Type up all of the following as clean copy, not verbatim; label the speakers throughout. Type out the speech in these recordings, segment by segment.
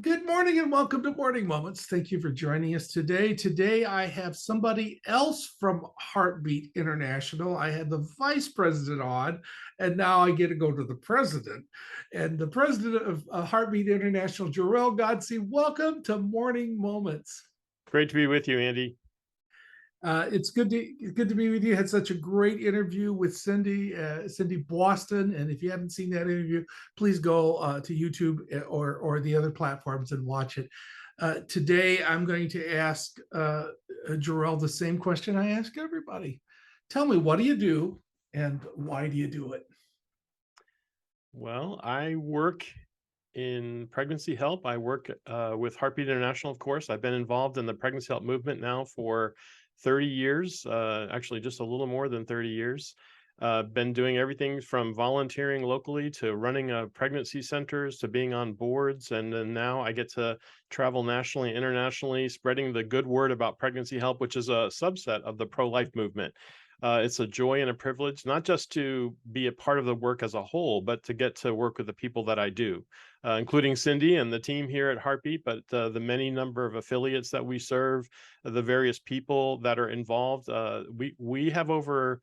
Speaker 1: Good morning and welcome to Morning Moments. Thank you for joining us today. Today, I have somebody else from Heartbeat International. I had the vice president on, and now I get to go to the president. And the president of Heartbeat International, Jarrell Godsey, welcome to Morning Moments.
Speaker 2: Great to be with you, Andy.
Speaker 1: It's good to be with you. Had such a great interview with Cindy Boston, and if you haven't seen that interview, please go to YouTube or the other platforms and watch it. Today, I'm going to ask Jarrell the same question I ask everybody. Tell me, what do you do, and why do you do it?
Speaker 2: Well, I work in pregnancy help. I work with Heartbeat International, of course. I've been involved in the pregnancy help movement now for 30 years, actually just a little more than 30 years. Been doing everything from volunteering locally to running pregnancy centers to being on boards. And then now I get to travel nationally, internationally, spreading the good word about pregnancy help, which is a subset of the pro-life movement. It's a joy and a privilege, not just to be a part of the work as a whole, but to get to work with the people that I do, including Cindy and the team here at Heartbeat, but the many number of affiliates that we serve, the various people that are involved. We have over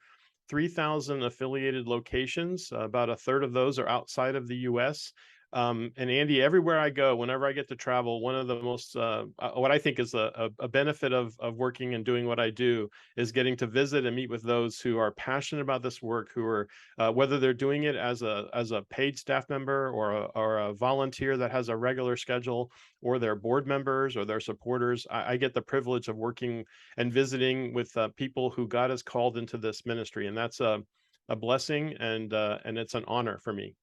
Speaker 2: 3,000 affiliated locations. About a third of those are outside of the U.S. And Andy, everywhere I go, whenever I get to travel, one of the most, what I think is a benefit of working and doing what I do is getting to visit and meet with those who are passionate about this work, who are, whether they're doing it as a paid staff member or a volunteer that has a regular schedule, or they're board members or their supporters. I get the privilege of working and visiting with people who God has called into this ministry. And that's a blessing, and it's an honor for me.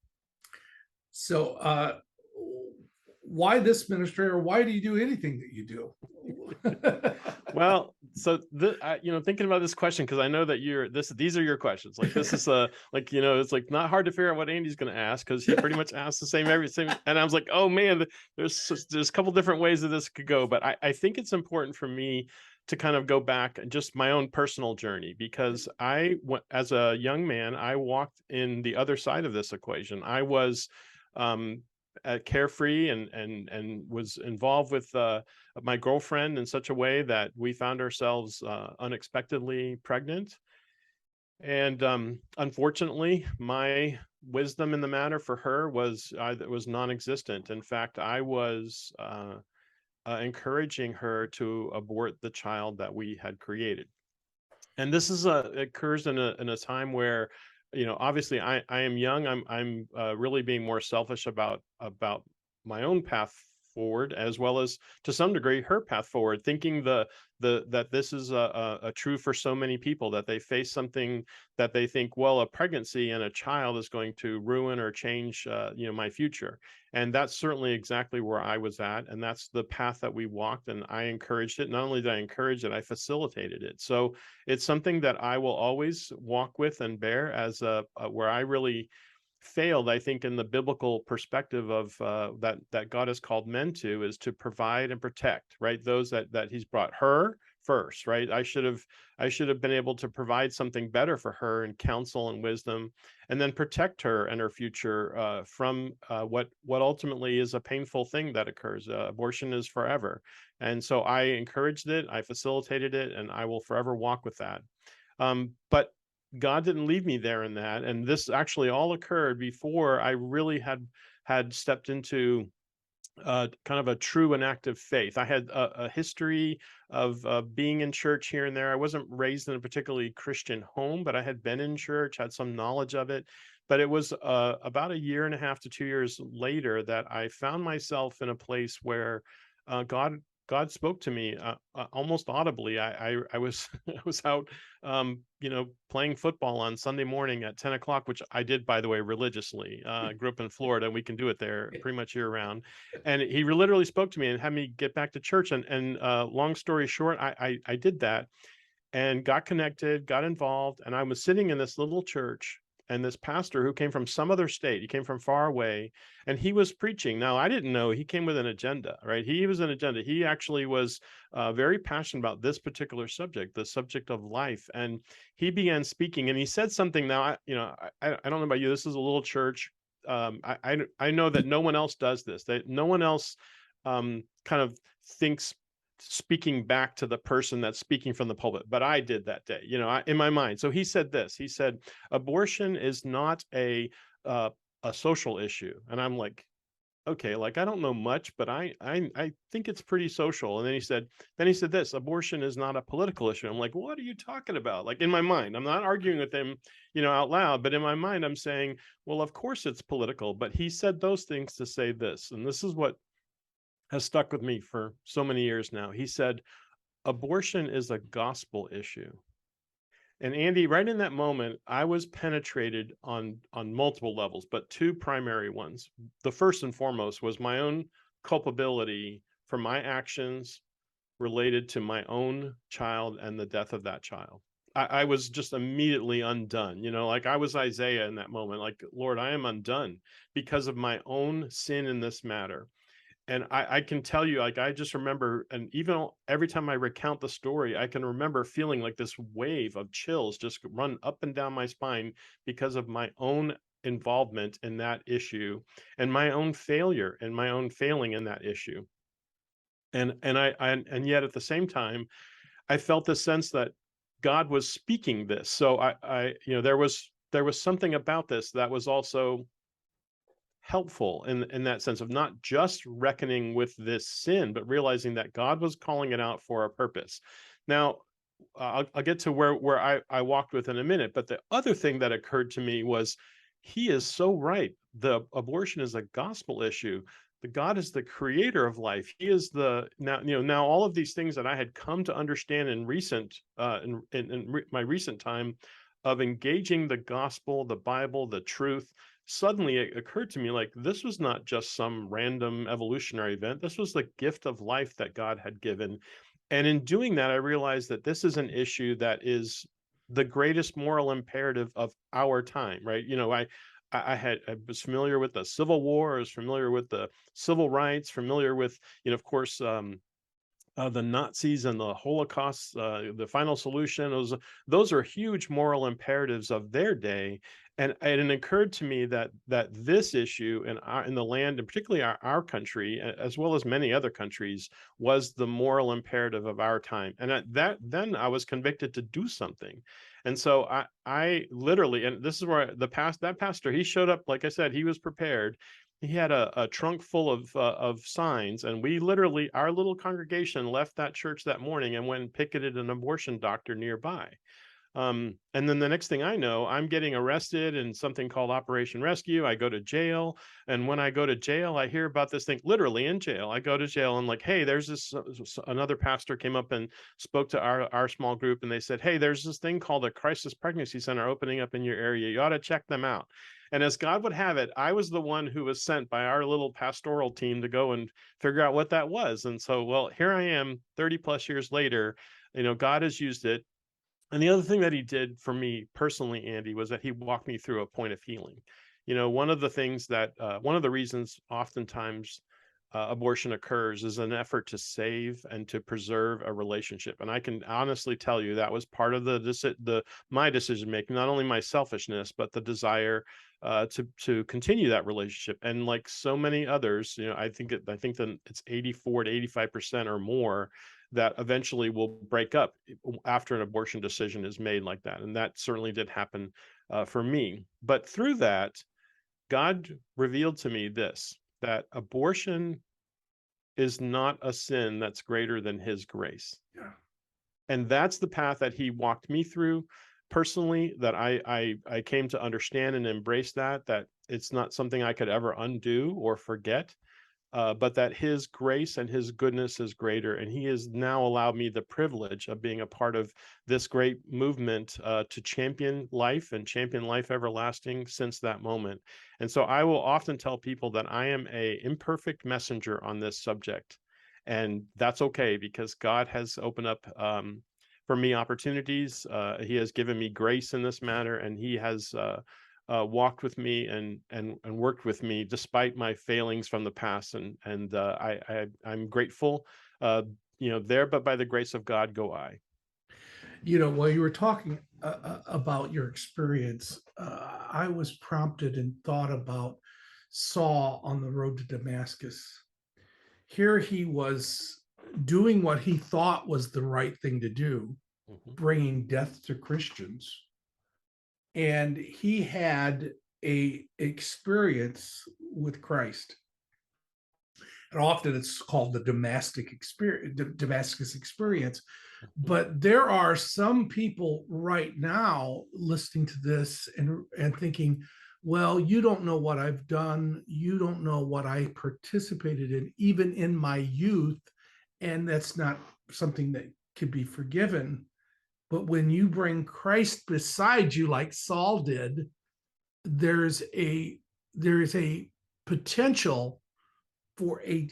Speaker 1: So, why this ministry, or why do you do anything that you do?
Speaker 2: Well, so thinking about this question, because I know that these are your questions. Like, this is it's like not hard to figure out what Andy's going to ask, because he pretty much asks the same everything. And I was like, oh man, there's a couple different ways that this could go, but I think it's important for me to kind of go back and just my own personal journey, because as a young man, I walked in the other side of this equation. I was carefree and was involved with my girlfriend in such a way that we found ourselves unexpectedly pregnant. And unfortunately, my wisdom in the matter for her was non-existent. In fact, I was encouraging her to abort the child that we had created. And this occurs in a time where, obviously I am young. I'm really being more selfish about my own path forward, as well as to some degree her path forward, thinking that this is a true for so many people, that they face something that they think, well, a pregnancy and a child is going to ruin or change my future. And that's certainly exactly where I was at, and that's the path that we walked, and I encouraged it. Not only did I encourage it, I facilitated it. So it's something that I will always walk with and bear as where I really failed, I think, in the biblical perspective of that God has called men to, is to provide and protect, right? Those that He's brought. Her first, right? I should have been able to provide something better for her in counsel and wisdom, and then protect her and her future from what ultimately is a painful thing that occurs. Abortion is forever, and so I encouraged it, I facilitated it, and I will forever walk with that. But God didn't leave me there in that. And this actually all occurred before I really had stepped into kind of a true and active faith. I had a history of being in church here and there. I wasn't raised in a particularly Christian home, but I had been in church, had some knowledge of it. But it was about a year and a half to 2 years later that I found myself in a place where God spoke to me almost audibly. I was I was out, playing football on Sunday morning at 10 o'clock, which I did, by the way, religiously. I grew up in Florida, and we can do it there pretty much year round. And he literally spoke to me and had me get back to church. And long story short, I did that and got connected, got involved, and I was sitting in this little church, and this pastor who came from some other state, he came from far away, and he was preaching. Now, I didn't know he came with an agenda, right? He was an agenda. He actually was very passionate about this particular subject, the subject of life. And he began speaking, and he said something. Now, I don't know about you. This is a little church. I know that no one else does this, that no one else kind of thinks speaking back to the person that's speaking from the pulpit, but I did that day, in my mind. So he said this. He said, "Abortion is not uh, a social issue," and I'm like, okay, like I don't know much, but I think it's pretty social. And then he said this, "Abortion is not a political issue." I'm like, what are you talking about? Like in my mind, I'm not arguing with him, out loud, but in my mind, I'm saying, well, of course it's political. But he said those things to say this, and this is what has stuck with me for so many years now. He said, "Abortion is a gospel issue." And Andy, right in that moment, I was penetrated on multiple levels, but two primary ones. The first and foremost was my own culpability for my actions related to my own child and the death of that child. I was just immediately undone, like I was Isaiah in that moment, like, Lord, I am undone because of my own sin in this matter. And I can tell you, like, I just remember, and even every time I recount the story, I can remember feeling like this wave of chills just run up and down my spine because of my own involvement in that issue and my own failure and my own failing in that issue. And yet at the same time, I felt the sense that God was speaking this. So there was something about this that was also helpful in that sense of not just reckoning with this sin, but realizing that God was calling it out for a purpose. Now, I'll get to where I walked with in a minute, but the other thing that occurred to me was he is so right. The abortion is a gospel issue. The God is the creator of life. He is the now all of these things that I had come to understand in recent my recent time of engaging the gospel, the Bible, the truth. Suddenly it occurred to me like this was not just some random evolutionary event. This was the gift of life that God had given. And in doing that, I realized that this is an issue that is the greatest moral imperative of our time, right? I was familiar with the Civil War, I was familiar with the civil rights, familiar with, of course, the Nazis and the Holocaust, the final solution. Those are huge moral imperatives of their day, and it occurred to me that this issue in the land, and particularly our country, as well as many other countries, was the moral imperative of our time. And then I was convicted to do something, and so I literally, and this is where that pastor, he showed up. Like I said, he was prepared. He had a trunk full of signs, and we literally, our little congregation left that church that morning and went and picketed an abortion doctor nearby. And then the next thing I know, I'm getting arrested in something called Operation Rescue. I go to jail. And when I go to jail, I hear about this thing literally in jail. I go to jail and like, hey, there's this another pastor came up and spoke to our small group. And they said, hey, there's this thing called a crisis pregnancy center opening up in your area. You ought to check them out. And as God would have it, I was the one who was sent by our little pastoral team to go and figure out what that was. And so, well, here I am 30 plus years later. God has used it. And the other thing that he did for me personally, Andy, was that he walked me through a point of healing. One of the things one of the reasons oftentimes abortion occurs is an effort to save and to preserve a relationship. And I can honestly tell you that was part of my decision making, not only my selfishness, but the desire to continue that relationship. And like so many others, I think that it's 84 to 85% or more that eventually will break up after an abortion decision is made like that. And that certainly did happen for me. But through that, God revealed to me that abortion is not a sin that's greater than his grace.
Speaker 1: Yeah.
Speaker 2: And that's the path that he walked me through personally, that I came to understand and embrace that it's not something I could ever undo or forget. But that his grace and his goodness is greater. And he has now allowed me the privilege of being a part of this great movement to champion life and champion life everlasting since that moment. And so I will often tell people that I am a imperfect messenger on this subject. And that's okay, because God has opened up for me opportunities. He has given me grace in this matter, and he has walked with me and worked with me despite my failings from the past. And I'm grateful, there, but by the grace of God go I.
Speaker 1: While you were talking about your experience, I was prompted and thought about Saul on the road to Damascus. Here he was doing what he thought was the right thing to do,
Speaker 2: Mhm.
Speaker 1: bringing death to Christians. And he had a experience with Christ. And often it's called the Damascus experience.
Speaker 2: Mhm.
Speaker 1: But there are some people right now listening to this and thinking, well, you don't know what I've done. You don't know what I participated in, even in my youth. And that's not something that could be forgiven. But when you bring Christ beside you, like Saul did, there's a there is a potential for a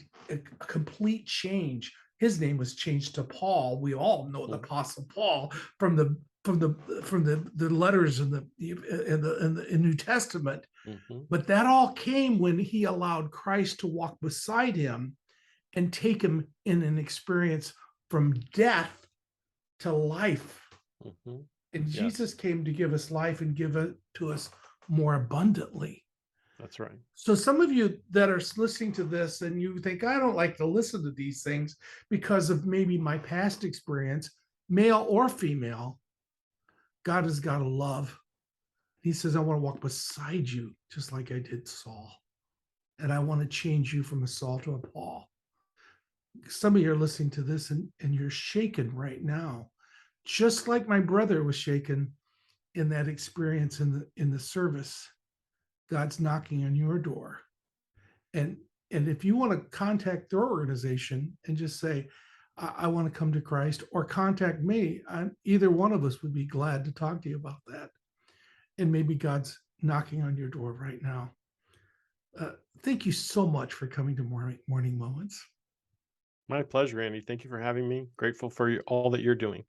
Speaker 1: complete change. His name was changed to Paul. We all know the
Speaker 2: Mhm.
Speaker 1: Apostle Paul from the letters in the New Testament.
Speaker 2: Mhm.
Speaker 1: But that all came when he allowed Christ to walk beside him and take him in an experience from death to life.
Speaker 2: Mhm.
Speaker 1: And
Speaker 2: Yes,
Speaker 1: Jesus came to give us life and give it to us more abundantly.
Speaker 2: that's right.
Speaker 1: So some of you that are listening to this and you think, I don't like to listen to these things because of maybe my past experience, male or female, God has got to love. He says, I want to walk beside you, just like I did Saul. And I want to change you from a Saul to a Paul. Some of you are listening to this and you're shaken right now, just like my brother was shaken in that experience in the service. God's knocking on your door. And and if you want to contact their organization and just say, I want to come to Christ, or contact me, either one of us would be glad to talk to you about that. And maybe God's knocking on your door right now. Uh, Thank you so much for coming to Morning Moments.
Speaker 2: My pleasure, Andy. Thank you for having me. Grateful for all that you're doing.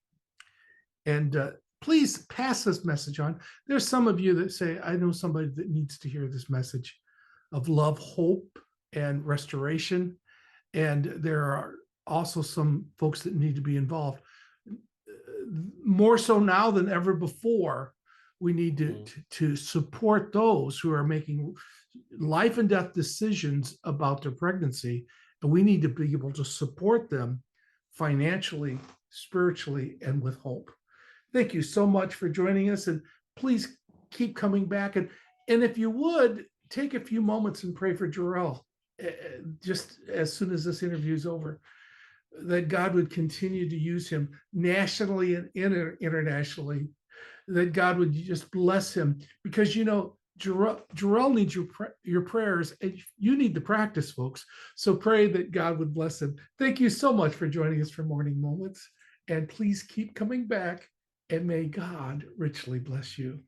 Speaker 1: And please pass this message on. There's some of you that say, I know somebody that needs to hear this message of love, hope, and restoration. And there are also some folks that need to be involved. More so now than ever before, we need
Speaker 2: Mhm.
Speaker 1: to support those who are making life and death decisions about their pregnancy. And we need to be able to support them financially, spiritually, and with hope. Thank you so much for joining us. And please keep coming back. And if you would, take a few moments and pray for Jarrell just as soon as this interview is over, that God would continue to use him nationally and internationally, that God would just bless him, because Jarrell needs your prayers, and you need the practice, folks. So pray that God would bless him. Thank you so much for joining us for Morning Moments, and please keep coming back, and may God richly bless you.